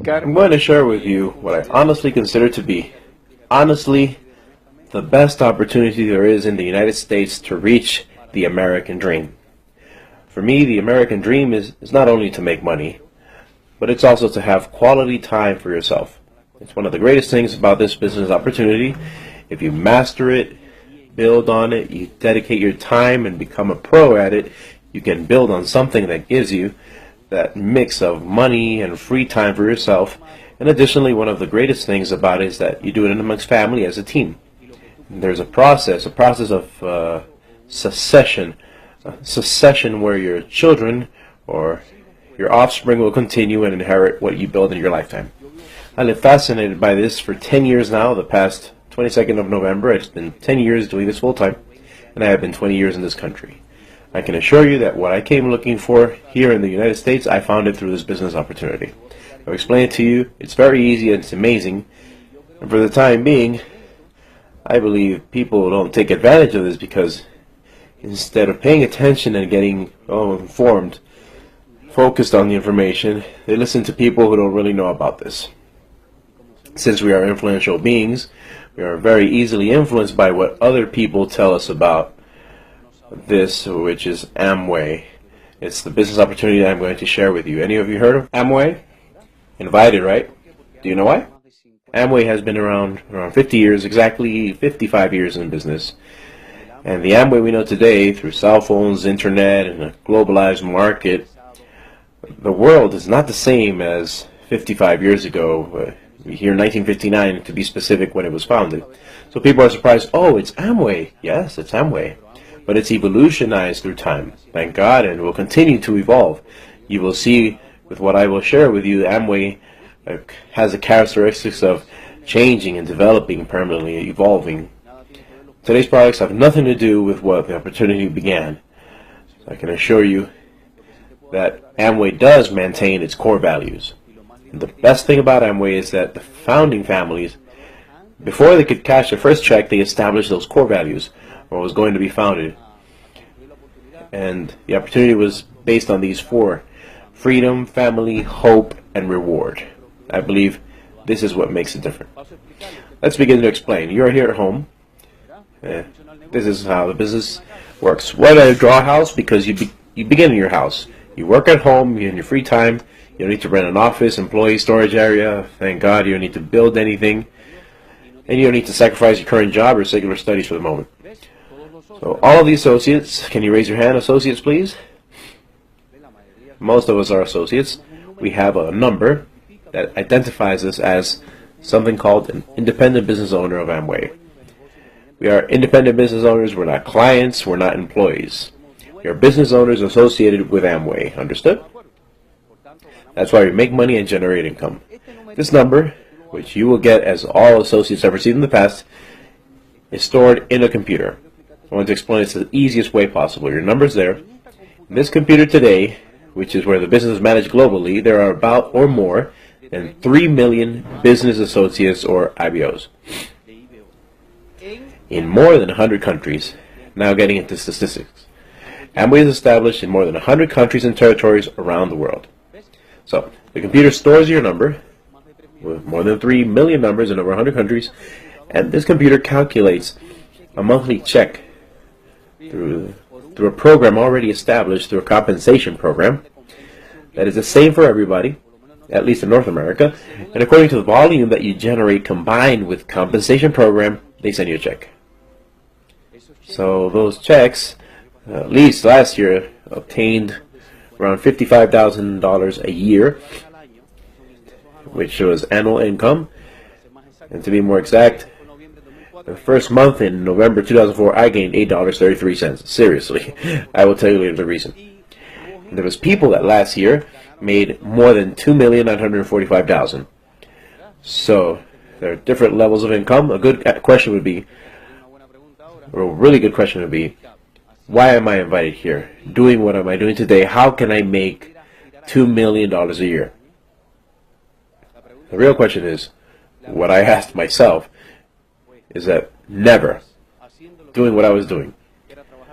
I'm going to share with you what I honestly consider to be, honestly, the best opportunity there is in the United States to reach the American dream. For me, the American dream is not only to make money, but it's also to have quality time for yourself. It's one of the greatest things about this business opportunity. If you master it, build on it, you dedicate your time and become a pro at it, you can build on something that gives you that mix of money and free time for yourself. And additionally, one of the greatest things about it is that you do it amongst family as a team. And there's a process of succession where your children or your offspring will continue and inherit what you build in your lifetime. I've been fascinated by this for 10 years now. The past 22nd of November, it's been 10 years doing this full time, and I have been 20 years in this country. I can assure you that what I came looking for here in the United States, I found it through this business opportunity. I'll explain it to you. It's very easy and it's amazing. And for the time being, I believe people don't take advantage of this because instead of paying attention and getting informed, focused on the information, they listen to people who don't really know about this. Since we are influential beings, we are very easily influenced by what other people tell us about this, which is Amway. It's the business opportunity that I'm going to share with you. Any of you heard of Amway? Invited, right? Do you know why? Amway has been around 50 years, exactly 55 years in business. And the Amway we know today, through cell phones, internet, and a globalized market, the world is not the same as 55 years ago. Here, 1959, to be specific, when it was founded. So people are surprised, oh, it's Amway. Yes, it's Amway. But it's evolutionized through time, thank God, and will continue to evolve. You will see with what I will share with you, Amway has the characteristics of changing and developing, permanently evolving. Today's products have nothing to do with what the opportunity began. So I can assure you that Amway does maintain its core values. And the best thing about Amway is that the founding families, before they could cash their first check, they established those core values, what was going to be founded. And the opportunity was based on these four: freedom, family, hope, and reward. I believe this is what makes it different. Let's begin to explain. You're here at home. This is how the business works. Why did I draw a house? Because you begin in your house. You work at home in your free time. You don't need to rent an office, employee storage area. Thank God you don't need to build anything. And you don't need to sacrifice your current job or secular studies for the moment. So all of the associates, can you raise your hand, associates, please? Most of us are associates. We have a number that identifies us as something called an independent business owner of Amway. We are independent business owners. We're not clients. We're not employees. We are business owners associated with Amway. Understood? That's why we make money and generate income. This number, which you will get as all associates have received in the past, is stored in a computer. I want to explain it the easiest way possible. Your number's there. In this computer today, which is where the business is managed globally, there are about or more than 3 million business associates or IBOs in more than 100 countries. Now getting into statistics. Amway is established in more than 100 countries and territories around the world. So the computer stores your number with more than 3 million numbers in over 100 countries, and this computer calculates a monthly check through a program already established, through a compensation program that is the same for everybody, at least in North America, and according to the volume that you generate combined with compensation program, they send you a check. So those checks, at least last year, obtained around $55,000 a year, which was annual income. And to be more exact, the first month in November 2004, I gained $8.33. Seriously, I will tell you later the reason. And there was people that last year made more than $2,945,000. So there are different levels of income. A good question would be, or a really good question would be, why am I invited here? Doing what am I doing today? How can I make $2 million a year? The real question is, what I asked myself is that never doing what I was doing,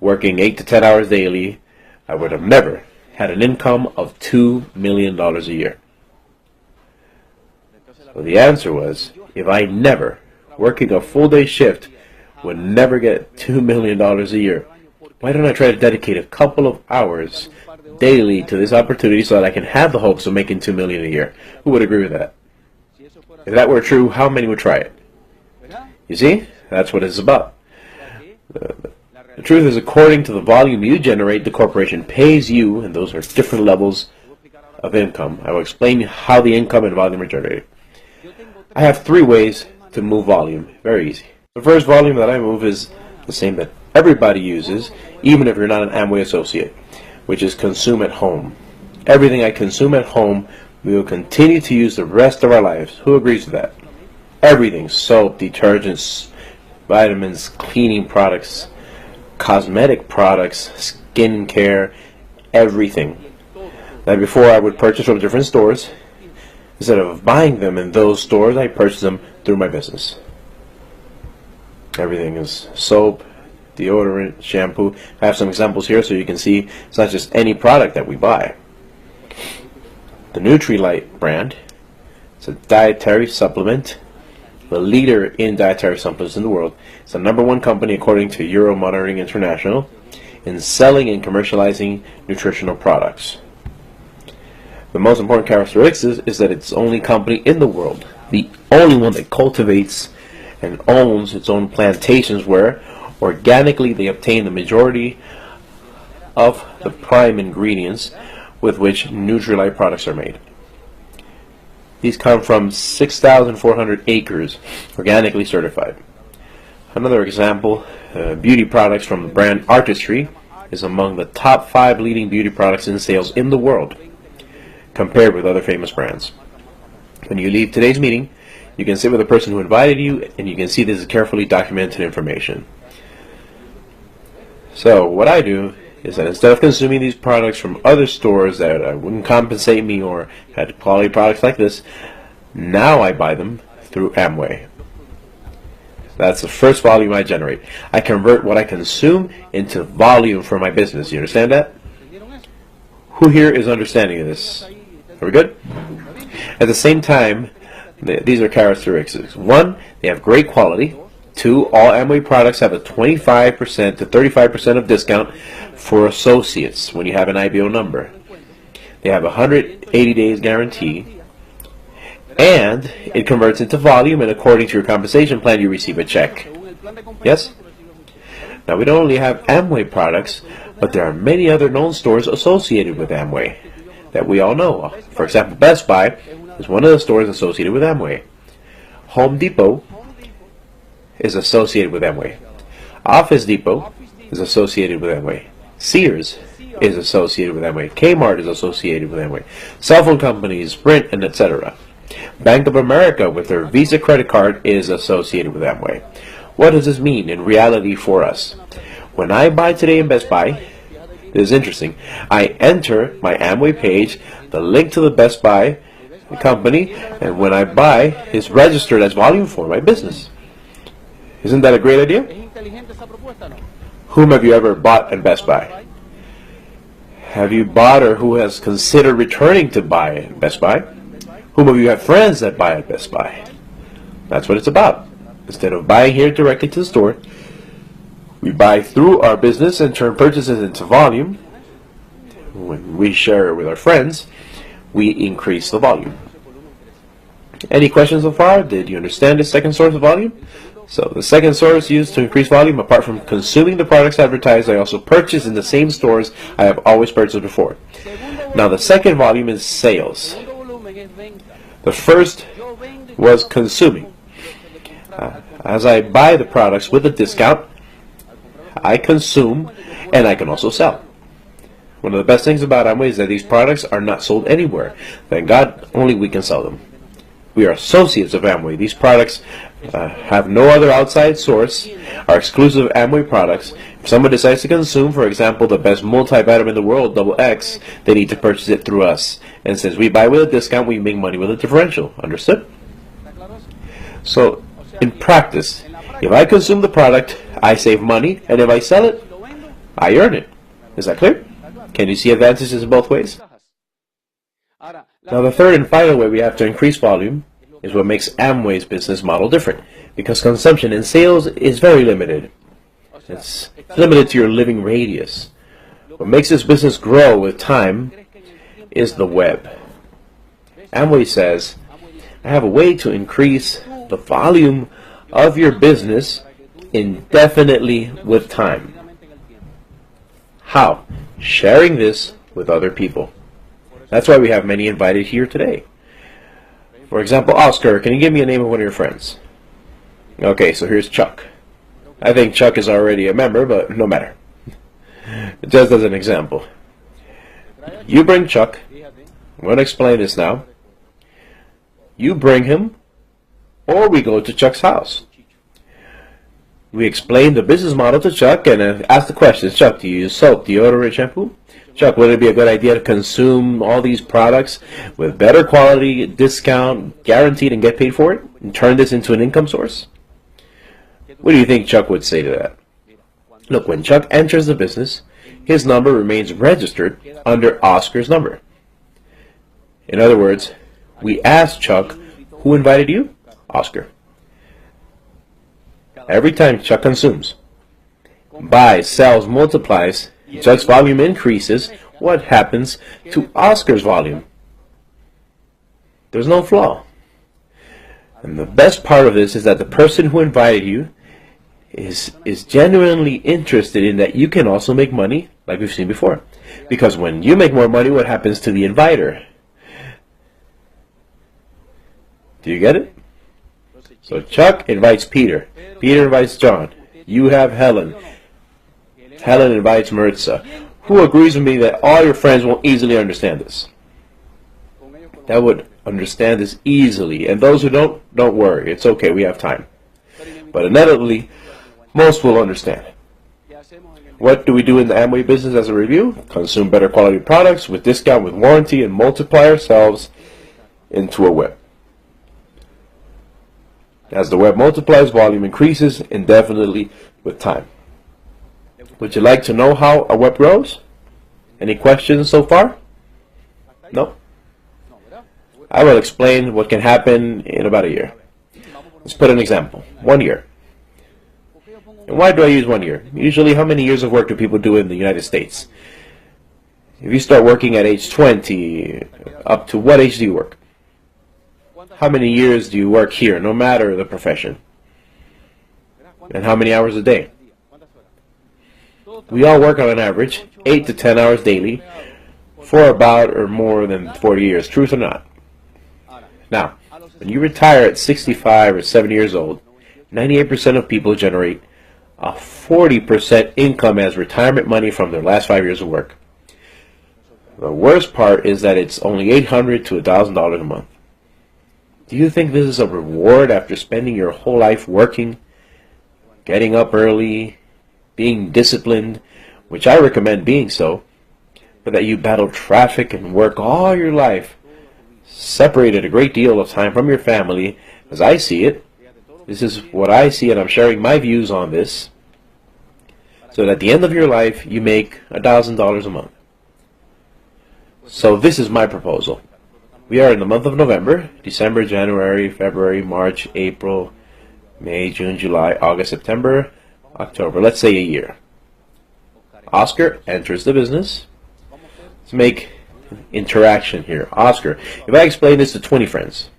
working 8 to 10 hours daily, I would have never had an income of $2 million a year. So the answer was, if I never, working a full-day shift, would never get $2 million a year, why don't I try to dedicate a couple of hours daily to this opportunity so that I can have the hopes of making $2 million a year? Who would agree with that? If that were true, how many would try it? You see, that's what it's about. The truth is, according to the volume you generate, the corporation pays you, and those are different levels of income. I will explain how the income and volume are generated. I have 3 ways to move volume. Very easy. The first volume that I move is the same that everybody uses, even if you're not an Amway associate, which is consume at home. Everything I consume at home, we will continue to use the rest of our lives. Who agrees with that? Everything: soap, detergents, vitamins, cleaning products, cosmetic products, skin care, everything. That before I would purchase from different stores, instead of buying them in those stores, I purchase them through my business. Everything is soap, deodorant, shampoo. I have some examples here so you can see it's not just any product that we buy. The Nutri-Light brand, it's a dietary supplement, the leader in dietary supplements in the world. It's the #1 company according to Euro Monitoring International in selling and commercializing nutritional products. The most important characteristic is that it's the only company in the world, the only one that cultivates and owns its own plantations where organically they obtain the majority of the prime ingredients with which Nutri-Light products are made. These come from 6,400 acres, organically certified. Another example, beauty products from the brand Artistry is among the top 5 leading beauty products in sales in the world, compared with other famous brands. When you leave today's meeting, you can sit with the person who invited you, and you can see this is carefully documented information. So what I do is that instead of consuming these products from other stores that wouldn't compensate me or had quality products like this, now I buy them through Amway. That's the first volume I generate. I convert what I consume into volume for my business. You understand that? Who here is understanding this? Are we good? At the same time, these are characteristics. 1, they have great quality. 2, all Amway products have a 25% to 35% of discount for associates when you have an IBO number. They have a 180 days guarantee, and it converts into volume, and according to your compensation plan, you receive a check. Yes? Now, we don't only have Amway products, but there are many other known stores associated with Amway that we all know of. For example, Best Buy is one of the stores associated with Amway. Home Depot is associated with Amway. Office Depot is associated with Amway. Sears is associated with Amway. Kmart is associated with Amway. Cell phone companies, Sprint, and etc. Bank of America with their Visa credit card is associated with Amway. What does this mean in reality for us? When I buy today in Best Buy, this is interesting, I enter my Amway page, the link to the Best Buy company, and when I buy, it's registered as volume for my business. Isn't that a great idea? Whom have you ever bought at Best Buy? Have you bought or who has considered returning to buy at Best Buy? Whom of you have friends that buy at Best Buy? That's what it's about. Instead of buying here directly to the store, we buy through our business and turn purchases into volume. When we share with our friends, we increase the volume. Any questions so far? Did you understand the second source of volume? So the second source used to increase volume, apart from consuming the products advertised, I also purchase in the same stores I have always purchased before. Now the second volume is sales. The first was consuming. As I buy the products with a discount, I consume and I can also sell. One of the best things about Amway is that these products are not sold anywhere. Thank God, only we can sell them. We are associates of Amway. These products have no other outside source, are exclusive Amway products. If someone decides to consume, for example, the best multivitamin in the world, Double X, they need to purchase it through us. And since we buy with a discount, we make money with a differential. Understood? So, in practice, if I consume the product, I save money, and if I sell it, I earn it. Is that clear? Can you see advantages in both ways? Now the third and final way we have to increase volume is what makes Amway's business model different, because consumption and sales is very limited. It's limited to your living radius. What makes this business grow with time is the web. Amway says, I have a way to increase the volume of your business indefinitely with time. How? Sharing this with other people. That's why we have many invited here today. For example, Oscar, can you give me a name of one of your friends? Okay, so here's Chuck. I think Chuck is already a member, but no matter. Just as an example. You bring Chuck. I'm going to explain this now. You bring him, or we go to Chuck's house. We explain the business model to Chuck and ask the questions. Chuck, do you use soap, deodorant, shampoo? Chuck, would it be a good idea to consume all these products with better quality, discount, guaranteed, and get paid for it? And turn this into an income source? What do you think Chuck would say to that? Look, when Chuck enters the business, his number remains registered under Oscar's number. In other words, we ask Chuck, who invited you? Oscar. Every time Chuck consumes, buys, sells, multiplies, Chuck's volume increases, what happens to Oscar's volume? There's no flaw. And the best part of this is that the person who invited you is genuinely interested in that you can also make money, like we've seen before. Because when you make more money, what happens to the inviter? Do you get it? So Chuck invites Peter. Peter invites John. You have Helen. Helen invites Maritza. Who agrees with me that all your friends won't easily understand this? That would understand this easily. And those who don't worry. It's okay, we have time. But inevitably, most will understand. What do we do in the Amway business as a review? Consume better quality products with discount, with warranty, and multiply ourselves into a web. As the web multiplies, volume increases indefinitely with time. Would you like to know how a web grows? Any questions so far? No? I will explain what can happen in about a year. Let's put an example. 1 year. And why do I use 1 year? Usually, how many years of work do people do in the United States? If you start working at age 20, up to what age do you work? How many years do you work here, no matter the profession? And how many hours a day? We all work on an average 8 to 10 hours daily for about or more than 40 years, truth or not. Now, when you retire at 65 or 70 years old, 98% of people generate a 40% income as retirement money from their last 5 years of work. The worst part is that it's only $800 to $1,000 a month. Do you think this is a reward after spending your whole life working, getting up early, being disciplined, which I recommend being so, but that you battle traffic and work all your life, separated a great deal of time from your family, as I see it? This is what I see, and I'm sharing my views on this, so that at the end of your life, you make $1,000 a month. So this is my proposal. We are in the month of November, December, January, February, March, April, May, June, July, August, September, October. Let's say a year. Oscar enters the business. Let's make interaction here. Oscar, if I explain this to 20 friends.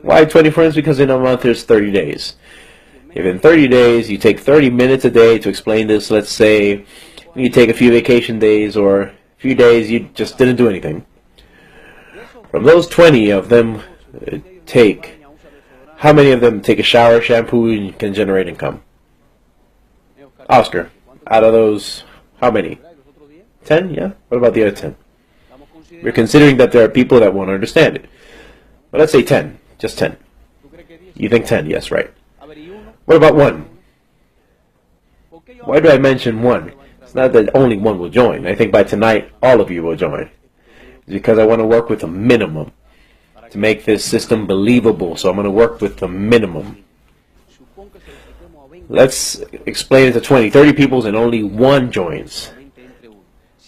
Why 20 friends? Because in a month there's 30 days. If in 30 days you take 30 minutes a day to explain this, let's say you take a few vacation days or a few days you just didn't do anything. From those 20 of them how many of them take a shower, shampoo, and can generate income? Oscar, out of those, how many? 10, yeah? What about the other 10? We're considering that there are people that won't understand it. But let's say 10, just 10. You think 10, yes, right. What about 1? Why do I mention 1? It's not that only 1 will join. I think by tonight, all of you will join. Because I want to work with a minimum to make this system believable. So I'm going to work with the minimum. Let's explain it to 20, 30 people and only 1 joins.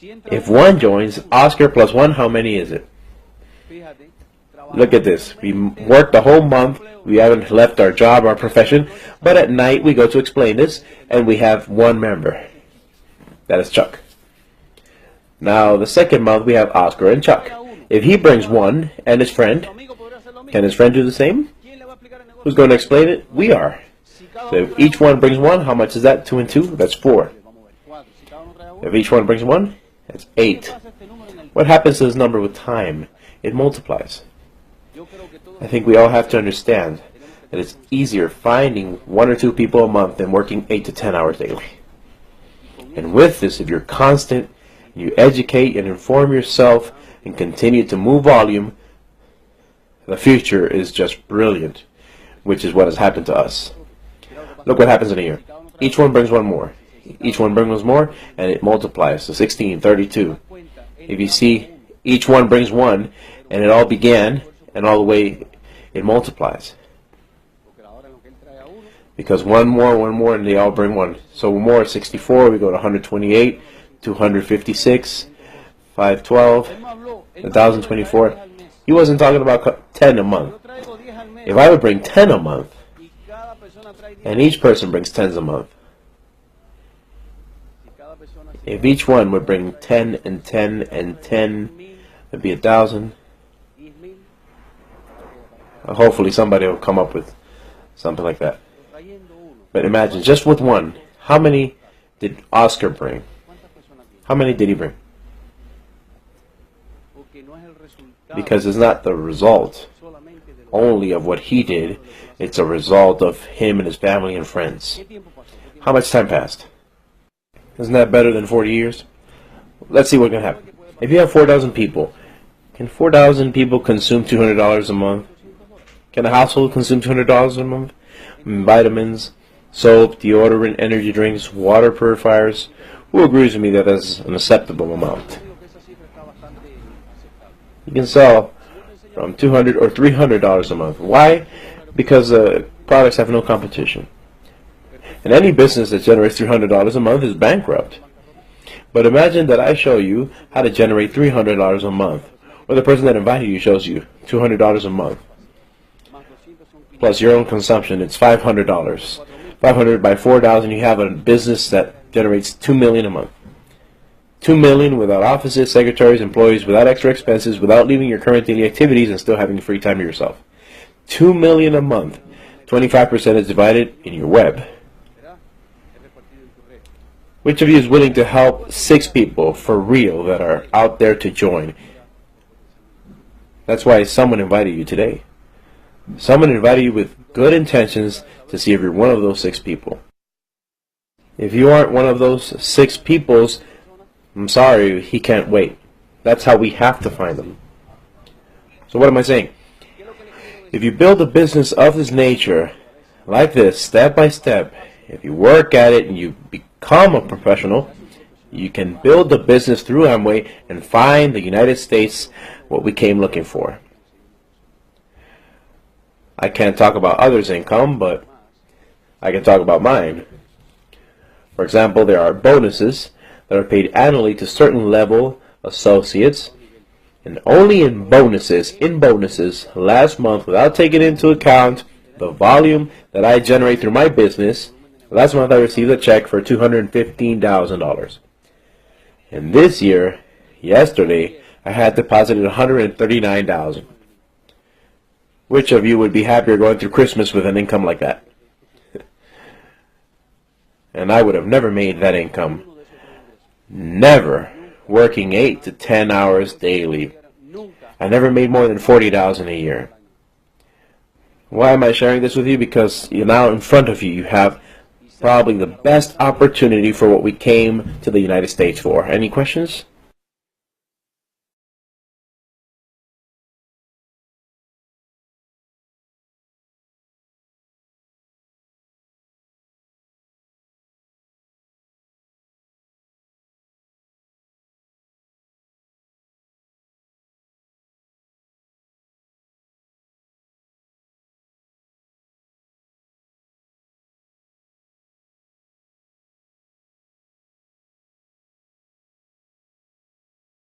If 1 joins, Oscar plus 1, how many is it? Look at this. We worked the whole month. We haven't left our job, our profession. But at night, we go to explain this, and we have one member. That is Chuck. Now, the second month, we have Oscar and Chuck. If he brings one and his friend, can his friend do the same? Who's going to explain it? We are. So if each one brings one, how much is that? 2 and 2? That's 4. If each one brings one, that's 8. What happens to this number with time? It multiplies. I think we all have to understand that it's easier finding 1 or 2 people a month than working 8 to 10 hours daily. And with this, if you're constant, you educate and inform yourself and continue to move volume, the future is just brilliant, which is what has happened to us. Look what happens in a year. Each one brings one more. Each one brings one more, and it multiplies. So 16, 32. If you see, each one brings one, and it all began, and all the way it multiplies. Because one more, and they all bring one. So one more is 64, we go to 128, 256, 512, 1024. He wasn't talking about 10 a month. If I would bring 10 a month, and each person brings 10s a month, if each one would bring 10 and 10 and 10, it'd be 1,000. Hopefully somebody will come up with something like that. But imagine, just with one, how many did Oscar bring? How many did he bring? Because it's not the result only of what he did, it's a result of him and his family and friends. How much time passed? Isn't that better than 40 years? Let's see what can happen. If you have 4,000 people, can 4,000 people consume $200 a month? Can a household consume $200 a month? Vitamins, soap, deodorant, energy drinks, water purifiers. Who agrees with me that that's an acceptable amount? You can sell from $200 or $300 a month. Why? Because products have no competition. And any business that generates $300 a month is bankrupt. But imagine that I show you how to generate $300 a month, or the person that invited you shows you $200 a month. Plus your own consumption, it's $500. 500 by 4,000, you have a business that generates $2 million a month. $2 million without offices, secretaries, employees, without extra expenses, without leaving your current daily activities and still having free time to yourself. $2 million a month. 25% is divided in your web. Which of you is willing to help 6 people for real that are out there to join? That's why someone invited you today. Someone invited you with good intentions to see if you're one of those 6 people. If you aren't one of those 6 peoples, I'm sorry, he can't wait. That's how we have to find them. So what am I saying? If you build a business of this nature, like this, step by step, if you work at it and you become a professional, you can build the business through Amway and find the United States what we came looking for. I can't talk about others' income, but I can talk about mine. For example, there are bonuses that are paid annually to certain level associates, and only in bonuses, last month, without taking into account the volume that I generate through my business, last month I received a check for $215,000. And this year, yesterday, I had deposited $139,000. Which of you would be happier going through Christmas with an income like that? And I would have never made that income. Never. Working 8 to 10 hours daily. I never made more than $40,000 a year. Why am I sharing this with you? Because now in front of you, you have probably the best opportunity for what we came to the United States for. Any questions?